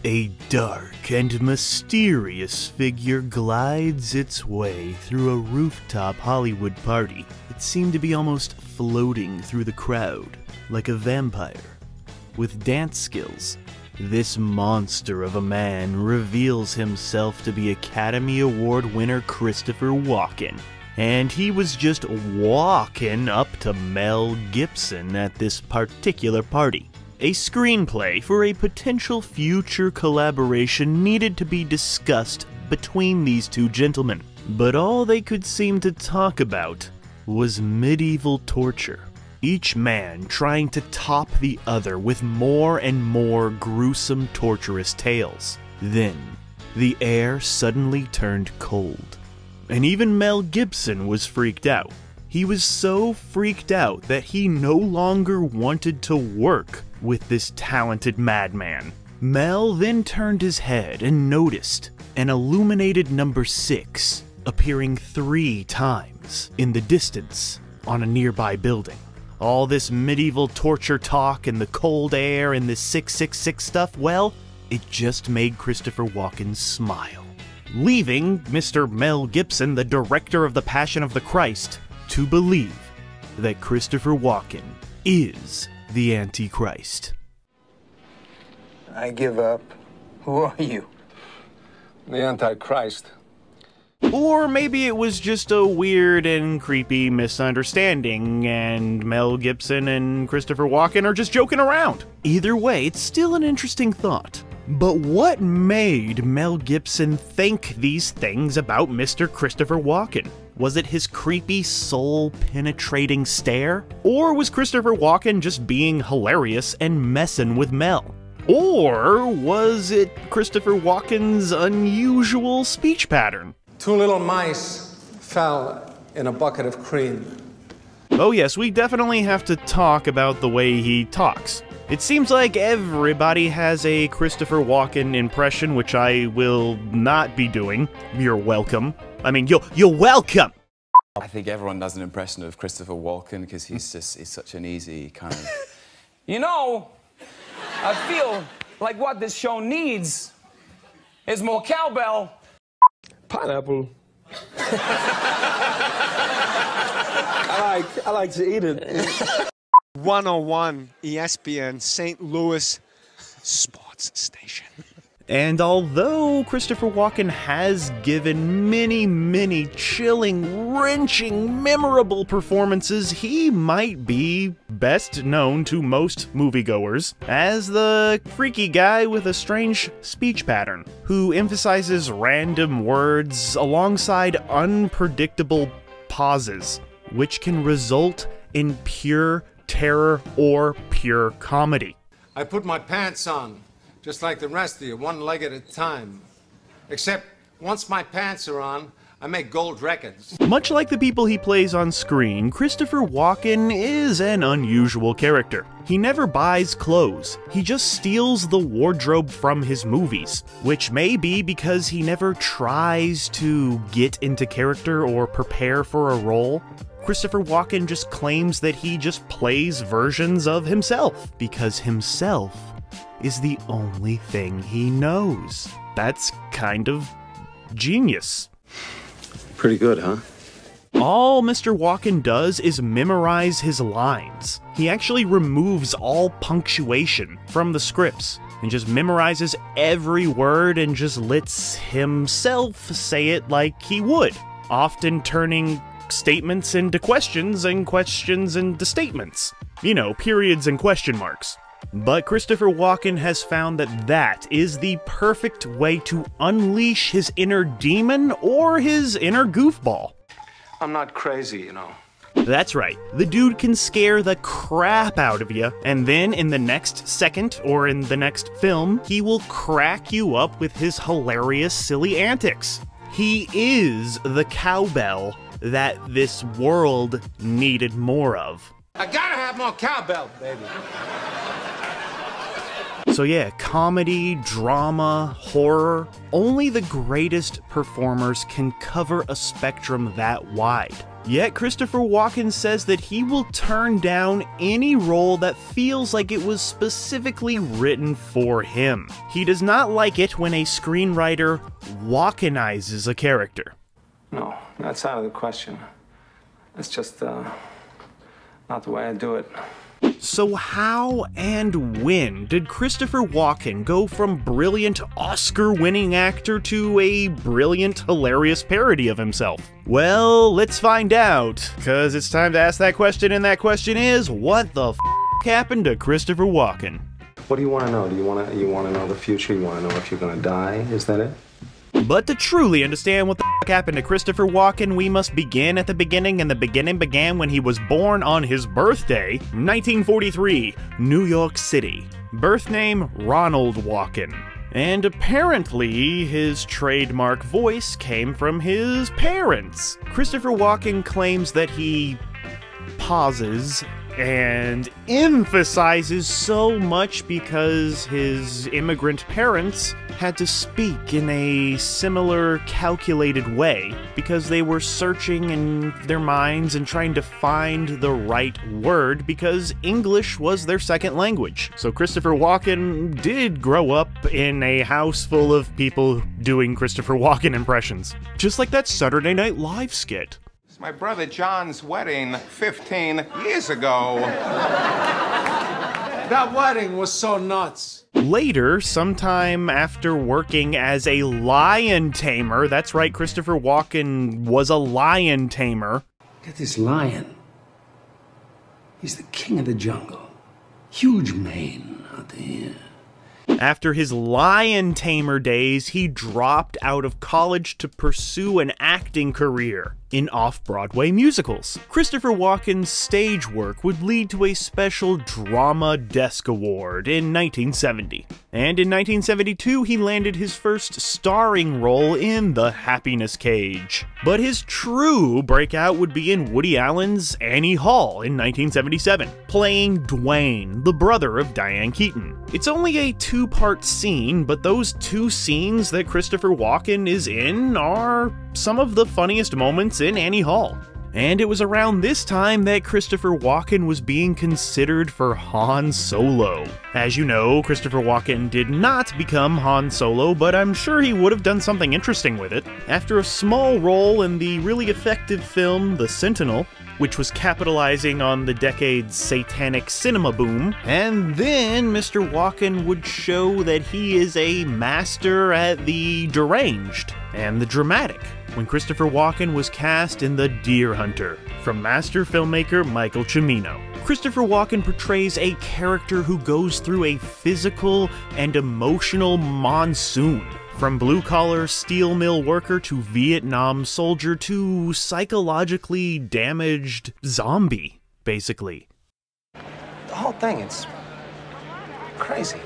A dark and mysterious figure glides its way through a rooftop Hollywood party. It seemed to be almost floating through the crowd, like a vampire. With dance skills, this monster of a man reveals himself to be Academy Award winner Christopher Walken. And he was just walking up to Mel Gibson at this particular party. A screenplay for a potential future collaboration needed to be discussed between these two gentlemen. But all they could seem to talk about was medieval torture. Each man trying to top the other with more and more gruesome, torturous tales. Then, the air suddenly turned cold. And even Mel Gibson was freaked out. He was so freaked out that he no longer wanted to work with this talented madman. Mel then turned his head and noticed an illuminated number 6 appearing 3 times in the distance on a nearby building. All this medieval torture talk and the cold air and this 666 stuff, well, it just made Christopher Walken smile. Leaving Mr. Mel Gibson, the director of The Passion of the Christ, to believe that Christopher Walken is the Antichrist. I give up. Who are you? The Antichrist. Or maybe it was just a weird and creepy misunderstanding, and Mel Gibson and Christopher Walken are just joking around. Either way, it's still an interesting thought. But what made Mel Gibson think these things about Mr. Christopher Walken? Was it his creepy, soul-penetrating stare? Or was Christopher Walken just being hilarious and messing with Mel? Or was it Christopher Walken's unusual speech pattern? 2 little mice fell in a bucket of cream. Oh yes, we definitely have to talk about the way he talks. It seems like everybody has a Christopher Walken impression, which I will not be doing. You're welcome. I mean, you're welcome! I think everyone does an impression of Christopher Walken because he's such an easy kind of... You know, I feel like what this show needs is more cowbell. Pineapple. I like to eat it. 101 ESPN St. Louis Sports Station. And although Christopher Walken has given many chilling, wrenching, memorable performances, he might be best known to most moviegoers as the freaky guy with a strange speech pattern, who emphasizes random words alongside unpredictable pauses, which can result in pure terror or pure comedy. I put my pants on, just like the rest of you, 1 leg at a time. Except, once my pants are on, I make gold records. Much like the people he plays on screen, Christopher Walken is an unusual character. He never buys clothes, he just steals the wardrobe from his movies, which may be because he never tries to get into character or prepare for a role. Christopher Walken just claims that he just plays versions of himself, because himself is the only thing he knows. That's kind of genius. Pretty good, huh? All Mr. Walken does is memorize his lines. He actually removes all punctuation from the scripts and just memorizes every word and just lets himself say it like he would, often turning statements into questions and questions into statements. You know, periods and question marks. But Christopher Walken has found that that is the perfect way to unleash his inner demon or his inner goofball. I'm not crazy, you know. That's right, the dude can scare the crap out of you, and then in the next second or in the next film, he will crack you up with his hilarious, silly antics. He is the cowbell that this world needed more of. I gotta have more cowbell, baby. So yeah, comedy, drama, horror, only the greatest performers can cover a spectrum that wide. Yet Christopher Walken says that he will turn down any role that feels like it was specifically written for him. He does not like it when a screenwriter Walkenizes a character. No, that's out of the question. It's just, not the way I do it. So how and when did Christopher Walken go from brilliant Oscar-winning actor to a brilliant, hilarious parody of himself? Well, let's find out, because it's time to ask that question, and that question is, what the f*** happened to Christopher Walken? What do you want to know? Do you want to know the future? You want to know if you're going to die? Is that it? But to truly understand what the f*** happened to Christopher Walken, we must begin at the beginning, and the beginning began when he was born on his birthday, 1943, New York City. Birth name, Ronald Walken. And apparently, his trademark voice came from his parents. Christopher Walken claims that he pauses and emphasizes so much because his immigrant parents had to speak in a similar calculated way because they were searching in their minds and trying to find the right word because English was their second language. So Christopher Walken did grow up in a house full of people doing Christopher Walken impressions. Just like that Saturday Night Live skit. It's my brother John's wedding 15 years ago. That wedding was so nuts. Later, sometime after working as a lion tamer, that's right, Christopher Walken was a lion tamer. Get this lion. He's the king of the jungle. Huge mane out there. After his lion tamer days, he dropped out of college to pursue an acting career in off-Broadway musicals. Christopher Walken's stage work would lead to a special Drama Desk Award in 1970. And in 1972, he landed his first starring role in The Happiness Cage. But his true breakout would be in Woody Allen's Annie Hall in 1977, playing Dwayne, the brother of Diane Keaton. It's only a two-part scene, but those two scenes that Christopher Walken is in are some of the funniest moments in Annie Hall. And it was around this time that Christopher Walken was being considered for Han Solo. As you know, Christopher Walken did not become Han Solo, but I'm sure he would have done something interesting with it. After a small role in the really effective film The Sentinel, which was capitalizing on the decade's satanic cinema boom, and then Mr. Walken would show that he is a master at the deranged and the dramatic when Christopher Walken was cast in The Deer Hunter from master filmmaker Michael Cimino. Christopher Walken portrays a character who goes through a physical and emotional monsoon. From blue-collar steel mill worker to Vietnam soldier to psychologically damaged zombie, basically. The whole thing, it's crazy.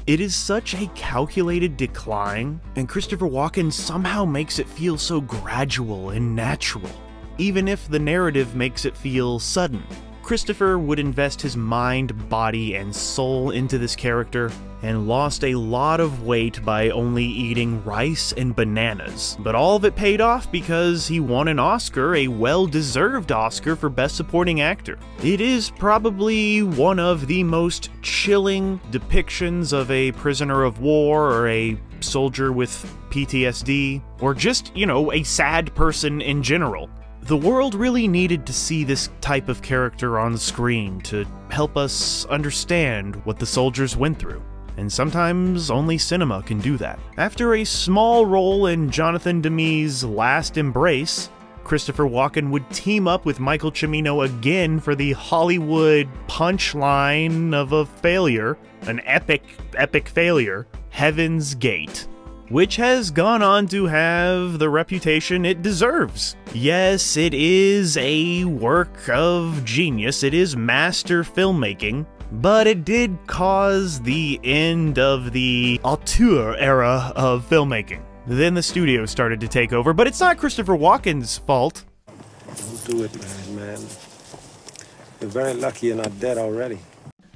It is such a calculated decline, and Christopher Walken somehow makes it feel so gradual and natural, even if the narrative makes it feel sudden. Christopher would invest his mind, body, and soul into this character, and lost a lot of weight by only eating rice and bananas. But all of it paid off because he won an Oscar, a well-deserved Oscar for Best Supporting Actor. It is probably one of the most chilling depictions of a prisoner of war or a soldier with PTSD, or just, you know, a sad person in general. The world really needed to see this type of character on screen to help us understand what the soldiers went through. And sometimes only cinema can do that. After a small role in Jonathan Demme's Last Embrace, Christopher Walken would team up with Michael Cimino again for the Hollywood punchline of a failure, an epic failure, Heaven's Gate, which has gone on to have the reputation it deserves. Yes, it is a work of genius, it is master filmmaking, but it did cause the end of the auteur era of filmmaking. Then the studio started to take over, but it's not Christopher Walken's fault. Don't do it, man. You're very lucky you're not dead already.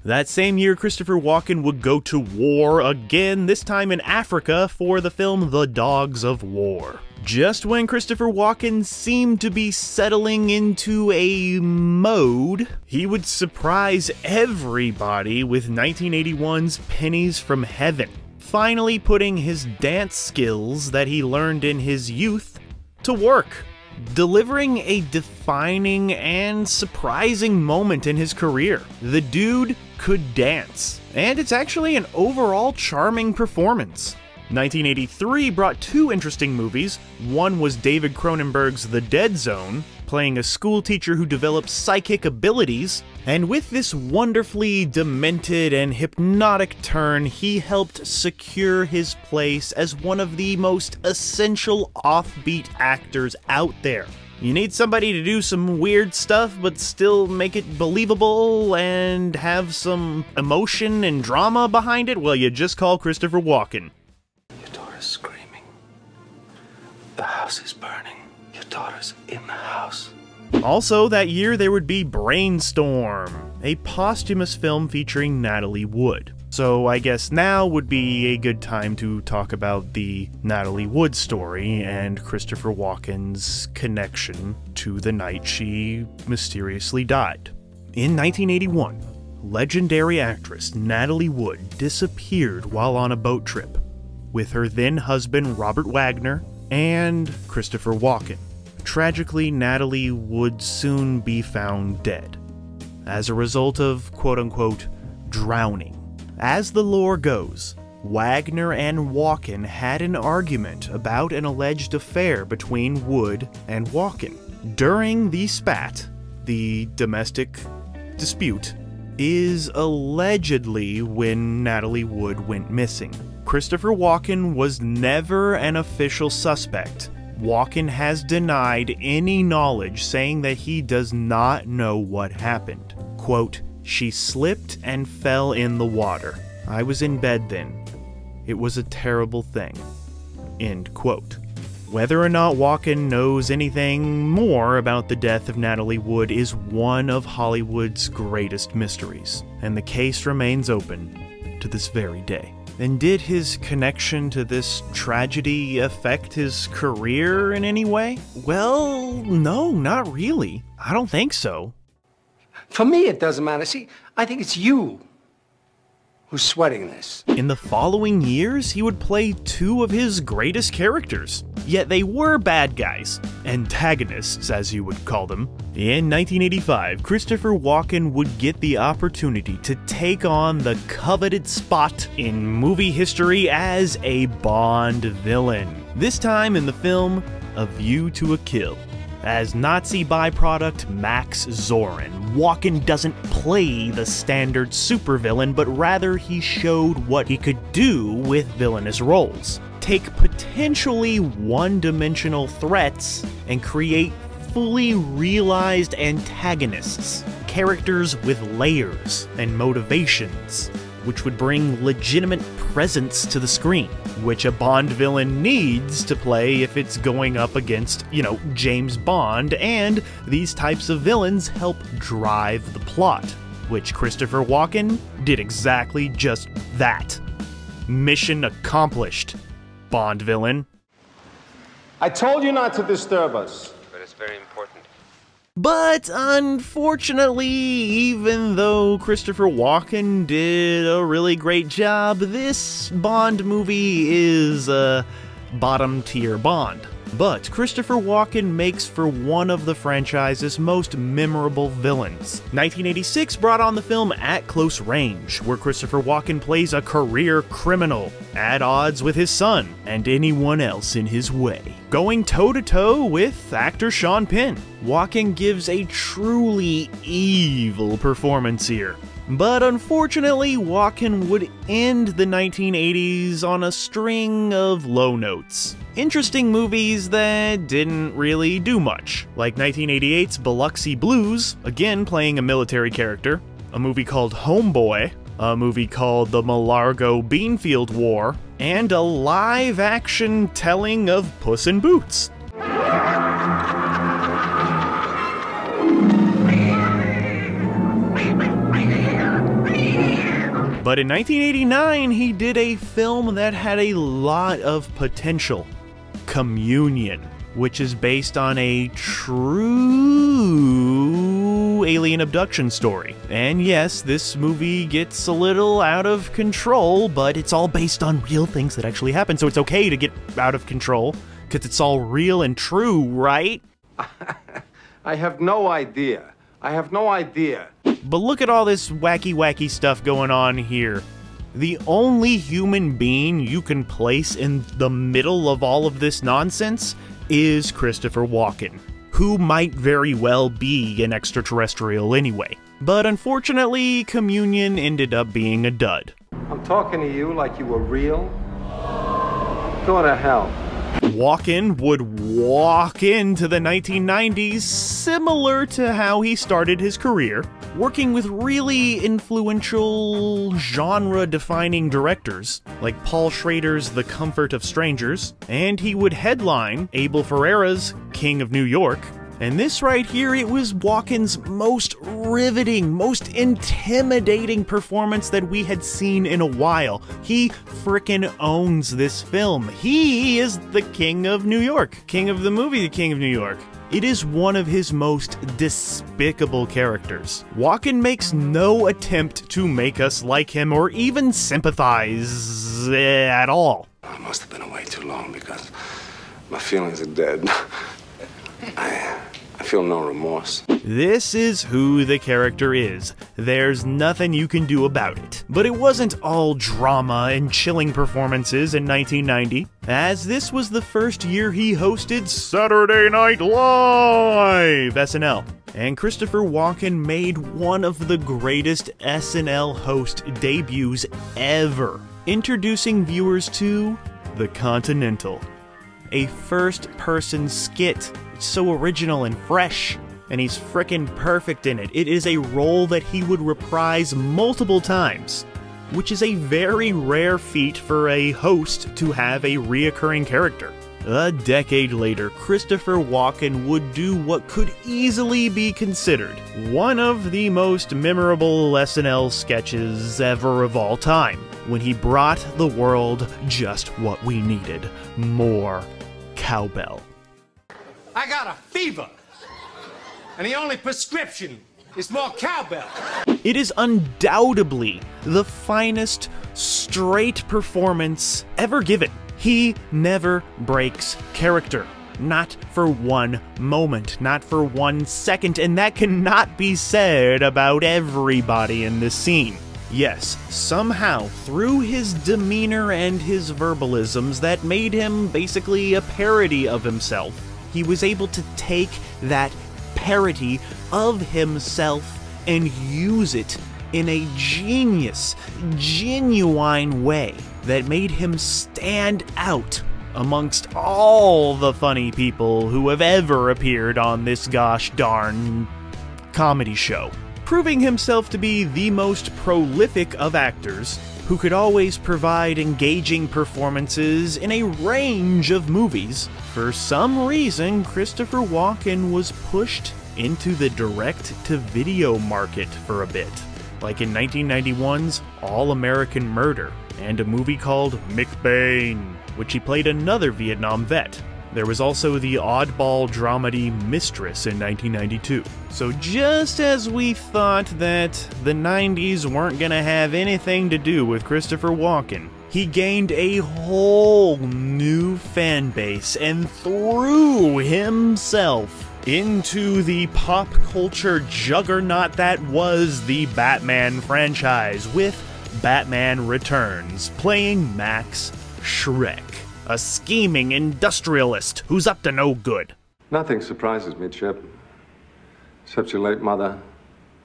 That same year, Christopher Walken would go to war again, this time in Africa, for the film The Dogs of War. Just when Christopher Walken seemed to be settling into a mode, he would surprise everybody with 1981's Pennies from Heaven, finally putting his dance skills that he learned in his youth to work, delivering a defining and surprising moment in his career. The dude could dance, and it's actually an overall charming performance. 1983 brought two interesting movies. One was David Cronenberg's The Dead Zone, playing a schoolteacher who develops psychic abilities, and with this wonderfully demented and hypnotic turn, he helped secure his place as one of the most essential offbeat actors out there. You need somebody to do some weird stuff but still make it believable and have some emotion and drama behind it? Well, you just call Christopher Walken. Your daughter's screaming. The house is burning. Your daughter's in the house. Also, that year there would be Brainstorm, a posthumous film featuring Natalie Wood. So I guess now would be a good time to talk about the Natalie Wood story and Christopher Walken's connection to the night she mysteriously died. In 1981, legendary actress Natalie Wood disappeared while on a boat trip with her then husband Robert Wagner and Christopher Walken. Tragically, Natalie would soon be found dead as a result of quote-unquote drowning. As the lore goes, Wagner and Walken had an argument about an alleged affair between Wood and Walken. During the spat, the domestic dispute is allegedly when Natalie Wood went missing. Christopher Walken was never an official suspect. Walken has denied any knowledge, saying that he does not know what happened. Quote, "She slipped and fell in the water. I was in bed then. It was a terrible thing." End quote. Whether or not Walken knows anything more about the death of Natalie Wood is one of Hollywood's greatest mysteries, and the case remains open to this very day. And did his connection to this tragedy affect his career in any way? Well, no, not really. I don't think so. For me, it doesn't matter. See, I think it's you who's sweating this. In the following years, he would play two of his greatest characters. Yet they were bad guys, antagonists as you would call them. In 1985, Christopher Walken would get the opportunity to take on the coveted spot in movie history as a Bond villain. This time in the film A View to a Kill. As Nazi byproduct Max Zorin, Walken doesn't play the standard supervillain, but rather he showed what he could do with villainous roles. Take potentially one-dimensional threats and create fully realized antagonists, characters with layers and motivations, which would bring legitimate presence to the screen, which a Bond villain needs to play if it's going up against, James Bond, and these types of villains help drive the plot, which Christopher Walken did exactly just that. Mission accomplished, Bond villain. I told you not to disturb us. But it's very important. But unfortunately, even though Christopher Walken did a really great job, this Bond movie is a bottom-tier Bond. But Christopher Walken makes for one of the franchise's most memorable villains. 1986 brought on the film At Close Range, where Christopher Walken plays a career criminal, at odds with his son and anyone else in his way. Going toe-to-toe with actor Sean Penn, Walken gives a truly evil performance here. But unfortunately, Walken would end the 1980s on a string of low notes. Interesting movies that didn't really do much, like 1988's Biloxi Blues, again playing a military character, a movie called Homeboy, a movie called The Malargo Beanfield War, and a live-action telling of Puss in Boots. But in 1989, he did a film that had a lot of potential. Communion, which is based on a true alien abduction story. And yes, this movie gets a little out of control, but it's all based on real things that actually happen, so it's okay to get out of control, because it's all real and true, right? I have no idea. I have no idea. But look at all this wacky stuff going on here. The only human being you can place in the middle of all of this nonsense is Christopher Walken, who might very well be an extraterrestrial anyway. But unfortunately, Communion ended up being a dud. I'm talking to you like you were real. Go to hell. Walken would walk into the 1990s similar to how he started his career, working with really influential, genre-defining directors, like Paul Schrader's The Comfort of Strangers, and he would headline Abel Ferrara's King of New York. And this right here, it was Walken's most riveting, most intimidating performance that we had seen in a while. He frickin' owns this film. He is the King of New York. King of the movie, The King of New York. It is one of his most despicable characters. Walken makes no attempt to make us like him or even sympathize at all. I must have been away too long because my feelings are dead. I feel no remorse. This is who the character is. There's nothing you can do about it. But it wasn't all drama and chilling performances in 1990, as this was the first year he hosted Saturday Night Live, SNL. And Christopher Walken made one of the greatest SNL host debuts ever, introducing viewers to The Continental, a first-person skit. It's so original and fresh, and he's frickin' perfect in it. It is a role that he would reprise multiple times, which is a very rare feat for a host to have a reoccurring character. A decade later, Christopher Walken would do what could easily be considered one of the most memorable SNL sketches ever of all time, when he brought the world just what we needed: more cowbell. I got a fever, and the only prescription is more cowbell. It is undoubtedly the finest straight performance ever given. He never breaks character. Not for one moment, not for 1 second, and that cannot be said about everybody in this scene. Yes, somehow, through his demeanor and his verbalisms that made him basically a parody of himself, he was able to take that parody of himself and use it in a genius, genuine way that made him stand out amongst all the funny people who have ever appeared on this gosh darn comedy show, proving himself to be the most prolific of actors who could always provide engaging performances in a range of movies. For some reason, Christopher Walken was pushed into the direct-to-video market for a bit, like in 1991's All-American Murder, and a movie called McBain, which he played another Vietnam vet. There was also the oddball dramedy Mistress in 1992. So just as we thought that the 90s weren't gonna have anything to do with Christopher Walken, he gained a whole new fan base and threw himself into the pop culture juggernaut that was the Batman franchise, with Batman Returns playing Max Schreck, a scheming industrialist who's up to no good. Nothing surprises me, Chip. Except your late mother.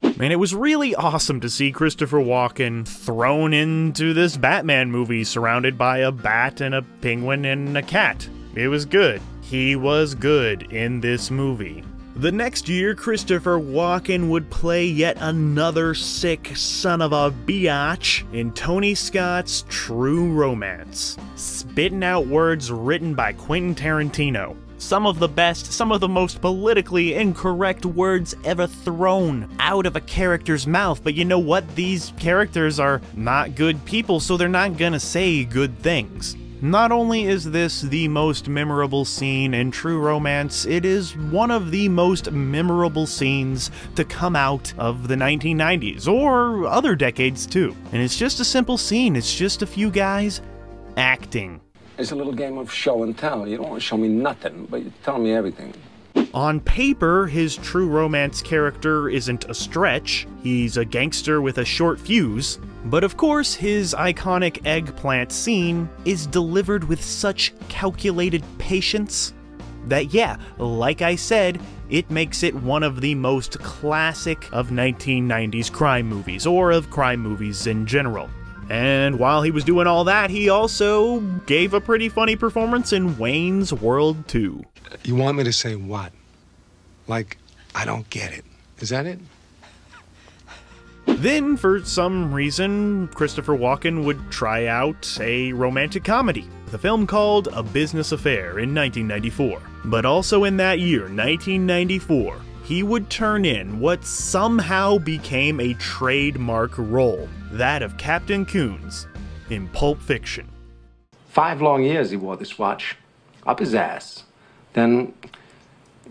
And it was really awesome to see Christopher Walken thrown into this Batman movie surrounded by a bat and a penguin and a cat. It was good. He was good in this movie. The next year, Christopher Walken would play yet another sick son of a biatch in Tony Scott's True Romance, spitting out words written by Quentin Tarantino. Some of the best, some of the most politically incorrect words ever thrown out of a character's mouth. But you know what? These characters are not good people, so they're not gonna say good things. Not only is this the most memorable scene in True Romance, it is one of the most memorable scenes to come out of the 1990s, or other decades too. And it's just a simple scene, it's just a few guys acting. It's a little game of show and tell. You don't want to show me nothing, but you tell me everything. On paper, his True Romance character isn't a stretch. He's a gangster with a short fuse. But of course, his iconic eggplant scene is delivered with such calculated patience that, yeah, like I said, it makes it one of the most classic of 1990s crime movies, or of crime movies in general. And while he was doing all that, he also gave a pretty funny performance in Wayne's World 2. You want me to say what? Like, I don't get it. Is that it? Then, for some reason, Christopher Walken would try out a romantic comedy, with a film called A Business Affair in 1994. But also in that year, 1994, he would turn in what somehow became a trademark role, that of Captain Coons in Pulp Fiction. 5 long years he wore this watch, up his ass. Then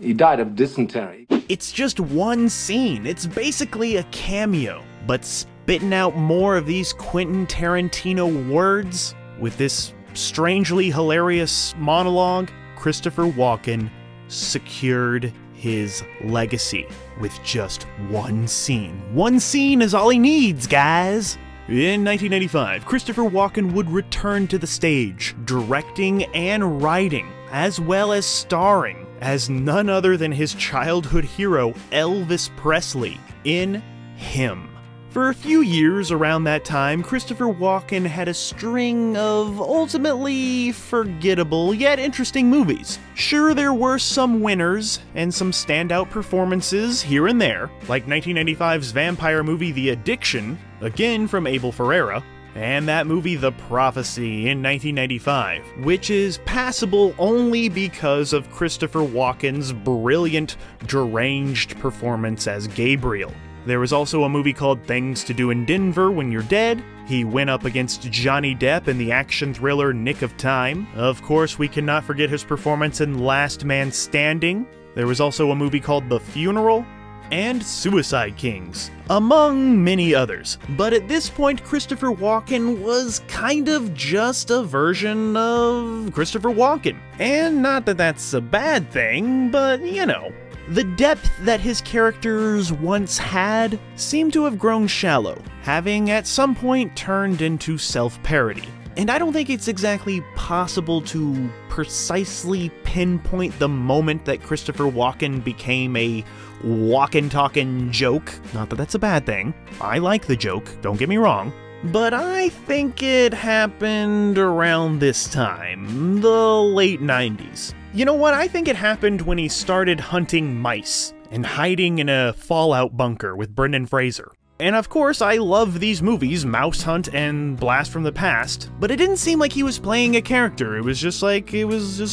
he died of dysentery. It's just one scene. It's basically a cameo, but spitting out more of these Quentin Tarantino words with this strangely hilarious monologue, Christopher Walken secured his legacy with just one scene. One scene is all he needs, guys! In 1995, Christopher Walken would return to the stage, directing and writing, as well as starring as none other than his childhood hero, Elvis Presley, in Him. For a few years around that time, Christopher Walken had a string of ultimately forgettable yet interesting movies. Sure, there were some winners and some standout performances here and there, like 1995's vampire movie The Addiction, again from Abel Ferrara, and that movie The Prophecy in 1995, which is passable only because of Christopher Walken's brilliant, deranged performance as Gabriel. There was also a movie called Things to Do in Denver When You're Dead. He went up against Johnny Depp in the action thriller Nick of Time. Of course, we cannot forget his performance in Last Man Standing. There was also a movie called The Funeral, and Suicide Kings, among many others. But at this point, Christopher Walken was kind of just a version of Christopher Walken. And not that that's a bad thing, but you know. The depth that his characters once had seemed to have grown shallow, having at some point turned into self-parody. And I don't think it's exactly possible to precisely pinpoint the moment that Christopher Walken became a walkin'-talkin' joke. Not that that's a bad thing. I like the joke, don't get me wrong. But I think it happened around this time, the late 90s. You know what? I think it happened when he started hunting mice and hiding in a Fallout bunker with Brendan Fraser. And of course, I love these movies, Mouse Hunt and Blast from the Past, but it didn't seem like he was playing a character. It was just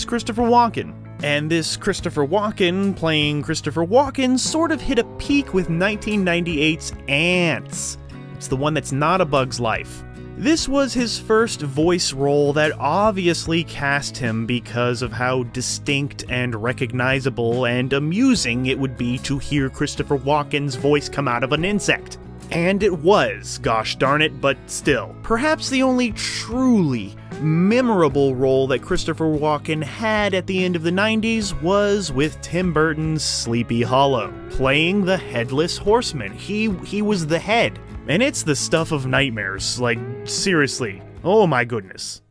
Christopher Walken. And this Christopher Walken playing Christopher Walken sort of hit a peak with 1998's Ants. It's the one that's not A Bug's Life. This was his first voice role that obviously cast him because of how distinct and recognizable and amusing it would be to hear Christopher Walken's voice come out of an insect. And it was, gosh darn it, but still. Perhaps the only truly memorable role that Christopher Walken had at the end of the 90s was with Tim Burton's Sleepy Hollow, playing the Headless Horseman. He was the head. And it's the stuff of nightmares, like, seriously. Oh my goodness.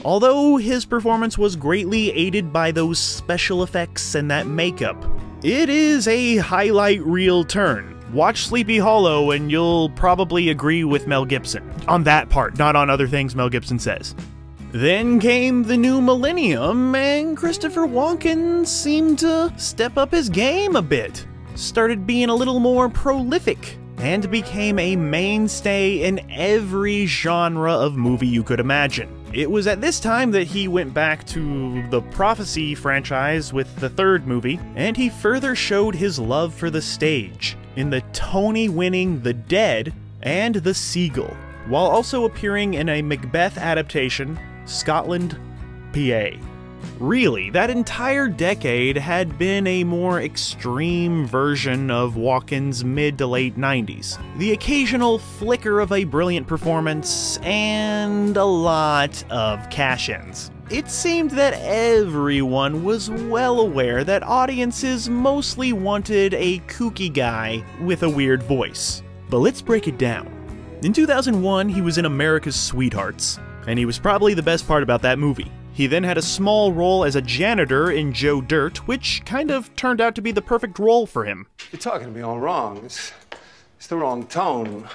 Although his performance was greatly aided by those special effects and that makeup, it is a highlight reel turn. Watch Sleepy Hollow and you'll probably agree with Mel Gibson. On that part, not on other things Mel Gibson says. Then came the new Millennium, and Christopher Walken seemed to step up his game a bit. Started being a little more prolific, and became a mainstay in every genre of movie you could imagine. It was at this time that he went back to the Prophecy franchise with the third movie, and he further showed his love for the stage. in the Tony-winning The Dead and The Seagull, while also appearing in a Macbeth adaptation, Scotland, PA. Really, that entire decade had been a more extreme version of Walken's mid to late 90s. The occasional flicker of a brilliant performance, and a lot of cash-ins. It seemed that everyone was well aware that audiences mostly wanted a kooky guy with a weird voice. But let's break it down. In 2001, he was in America's Sweethearts, and he was probably the best part about that movie. He then had a small role as a janitor in Joe Dirt, which kind of turned out to be the perfect role for him. You're talking to me all wrong. It's the wrong tone.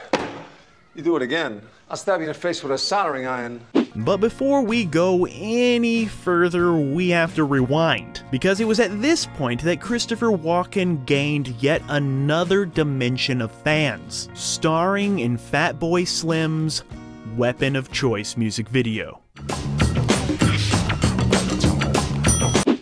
You do it again, I'll stab you in the face with a soldering iron. But before we go any further, we have to rewind, because it was at this point that Christopher Walken gained yet another dimension of fans, starring in Fatboy Slim's Weapon of Choice music video.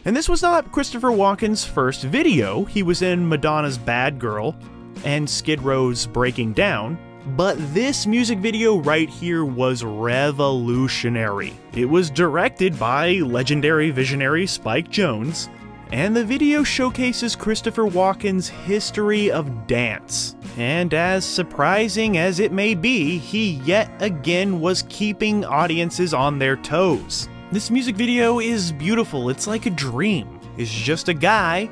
And this was not Christopher Walken's first video. He was in Madonna's Bad Girl and Skid Row's Breaking Down, but this music video right here was revolutionary. It was directed by legendary visionary Spike Jonze, and the video showcases Christopher Walken's history of dance. And as surprising as it may be, he yet again was keeping audiences on their toes. This music video is beautiful, it's like a dream. It's just a guy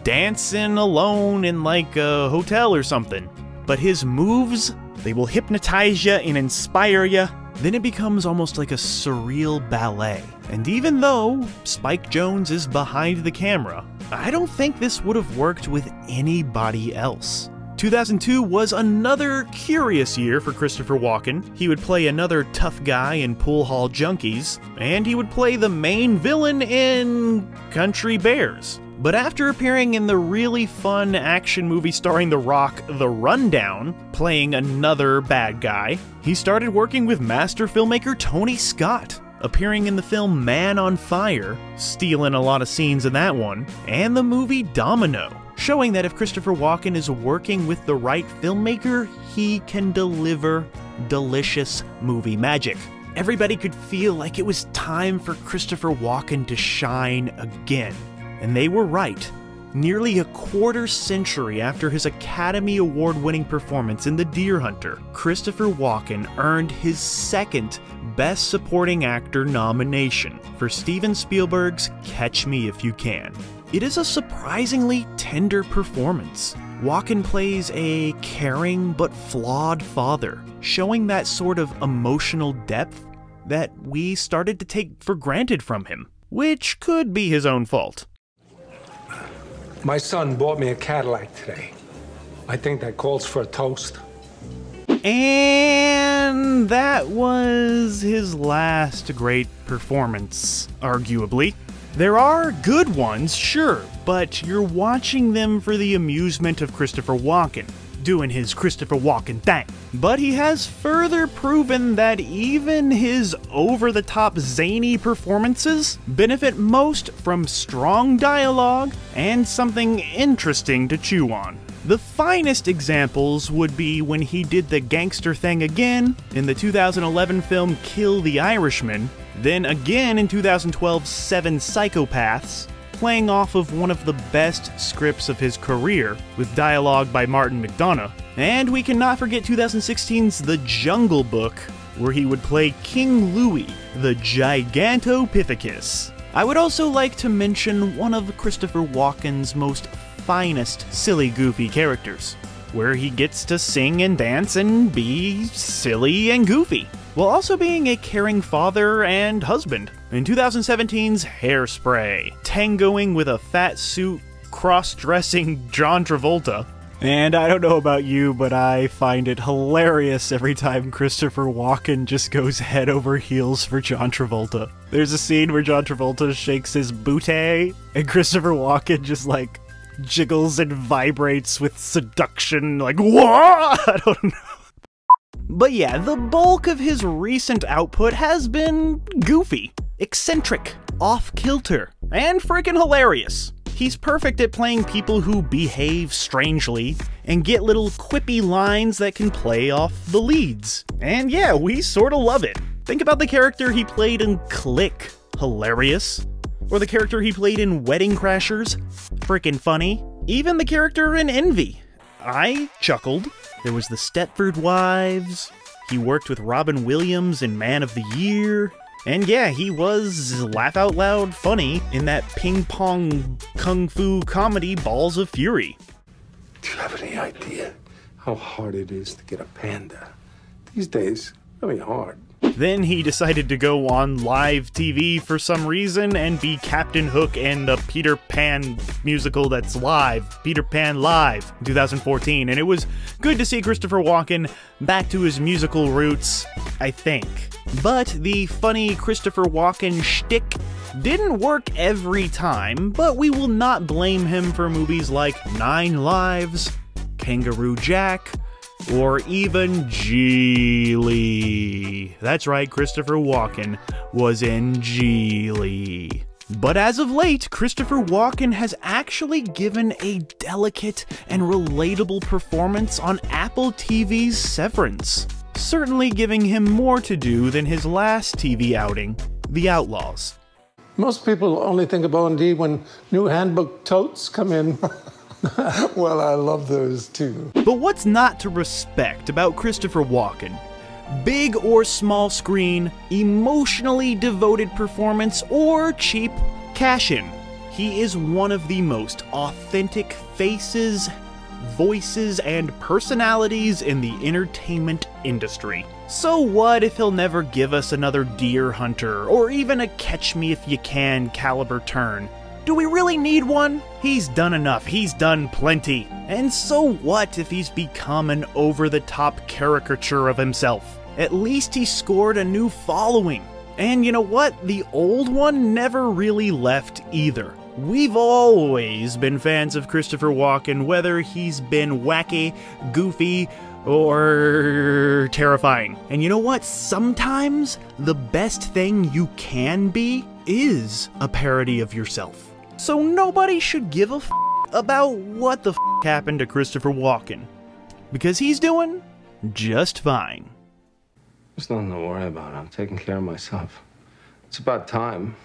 dancing alone in like a hotel or something. But his moves, they will hypnotize you and inspire you. Then it becomes almost like a surreal ballet. And even though Spike Jonze is behind the camera, I don't think this would have worked with anybody else. 2002 was another curious year for Christopher Walken. He would play another tough guy in Pool Hall Junkies, and he would play the main villain in Country Bears. But after appearing in the really fun action movie starring The Rock, The Rundown, playing another bad guy, he started working with master filmmaker Tony Scott, appearing in the film Man on Fire, stealing a lot of scenes in that one, and the movie Domino, showing that if Christopher Walken is working with the right filmmaker, he can deliver delicious movie magic. Everybody could feel like it was time for Christopher Walken to shine again. And they were right. Nearly a quarter century after his Academy Award-winning performance in The Deer Hunter, Christopher Walken earned his second Best Supporting Actor nomination for Steven Spielberg's Catch Me If You Can. It is a surprisingly tender performance. Walken plays a caring but flawed father, showing that sort of emotional depth that we started to take for granted from him, which could be his own fault. My son bought me a Cadillac today. I think that calls for a toast. And that was his last great performance, arguably. There are good ones, sure, but you're watching them for the amusement of Christopher Walken, doing his Christopher Walken thing. But he has further proven that even his over-the-top zany performances benefit most from strong dialogue and something interesting to chew on. The finest examples would be when he did the gangster thing again in the 2011 film Kill the Irishman, then again in 2012's Seven Psychopaths, playing off of one of the best scripts of his career, with dialogue by Martin McDonagh. And we cannot forget 2016's The Jungle Book, where he would play King Louie, the Gigantopithecus. I would also like to mention one of Christopher Walken's most finest silly goofy characters, where he gets to sing and dance and be silly and goofy, while also being a caring father and husband. In 2017's Hairspray, tangoing with a fat suit, cross-dressing John Travolta. And I don't know about you, but I find it hilarious every time Christopher Walken just goes head over heels for John Travolta. There's a scene where John Travolta shakes his bootay, and Christopher Walken just like jiggles and vibrates with seduction, like, what? I don't know. But yeah, the bulk of his recent output has been goofy, eccentric, off-kilter, and freaking hilarious. He's perfect at playing people who behave strangely and get little quippy lines that can play off the leads. And yeah, we sorta love it. Think about the character he played in Click. Hilarious. Or the character he played in Wedding Crashers. Frickin' funny. Even the character in Envy. I chuckled. There was the Stepford Wives. He worked with Robin Williams in Man of the Year. And yeah, he was laugh out loud funny in that ping pong kung fu comedy Balls of Fury. Do you have any idea how hard it is to get a panda? These days, really hard. Then he decided to go on live TV for some reason and be Captain Hook in the Peter Pan musical that's live, Peter Pan Live, in 2014. And it was good to see Christopher Walken back to his musical roots, I think. But the funny Christopher Walken shtick didn't work every time, but we will not blame him for movies like 9 Lives, Kangaroo Jack, or even Geely. That's right, Christopher Walken was in Geely. But as of late, Christopher Walken has actually given a delicate and relatable performance on Apple TV's Severance, certainly giving him more to do than his last TV outing, The Outlaws. Most people only think of O&D when new handbook totes come in. Well, I love those too. But what's not to respect about Christopher Walken? Big or small screen, emotionally devoted performance, or cheap cash-in. He is one of the most authentic faces, voices, and personalities in the entertainment industry. So what if he'll never give us another Deer Hunter, or even a Catch Me If You Can caliber turn? Do we really need one? He's done enough, he's done plenty. And so what if he's become an over-the-top caricature of himself? At least he scored a new following. And you know what? The old one never really left either. We've always been fans of Christopher Walken, whether he's been wacky, goofy, or terrifying. And you know what? Sometimes the best thing you can be is a parody of yourself. So nobody should give a f about what the f happened to Christopher Walken, because he's doing just fine. There's nothing to worry about. I'm taking care of myself. It's about time.